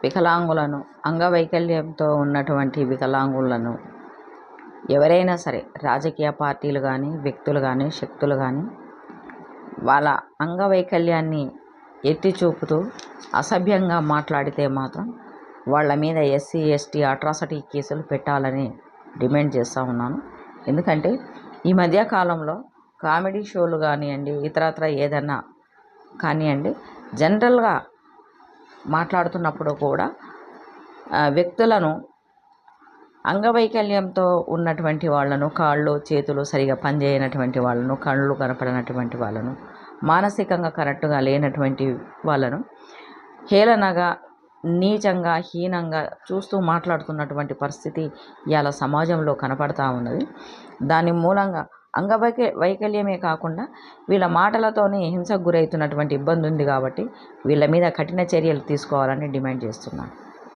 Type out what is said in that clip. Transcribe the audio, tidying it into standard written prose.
వికలాంగులను, అంగవైకల్యంతో ఉన్నటువంటి వికలాంగులను ఎవరైనా సరే రాజకీయ పార్టీలు కానీ, వ్యక్తులు కానీ, శక్తులు కానీ వాళ్ళ అంగవైకల్యాన్ని ఎత్తి చూపుతూ అసభ్యంగా మాట్లాడితే మాత్రం వాళ్ళ మీద ఎస్సీ, ఎస్టీ అట్రాసిటీ కేసులు పెట్టాలని డిమాండ్ చేస్తూ ఉన్నాను. ఎందుకంటే ఈ మధ్యకాలంలో కామెడీ షోలు కానివ్వండి, ఇతరత్ర ఏదన్నా కానివ్వండి, జనరల్గా మాట్లాడుతున్నప్పుడు కూడా వ్యక్తులను అంగవైకల్యంతో ఉన్నటువంటి వాళ్ళను, కాళ్ళు చేతులు సరిగా పనిచేయనటువంటి వాళ్ళను, కళ్ళు కనపడనటువంటి వాళ్ళను, మానసికంగా కరెక్ట్గా లేనటువంటి వాళ్ళను హేళనగా, నీచంగా, హీనంగా చూస్తూ మాట్లాడుతున్నటువంటి పరిస్థితి ఇవాళ సమాజంలో కనపడతా ఉన్నది. దాని మూలంగా వైకల్యమే కాకుండా వీళ్ళ మాటలతోనే హింసకు గురవుతున్నటువంటి ఇబ్బంది ఉంది. కాబట్టి వీళ్ళ మీద కఠిన చర్యలు తీసుకోవాలని డిమాండ్ చేస్తున్నాను.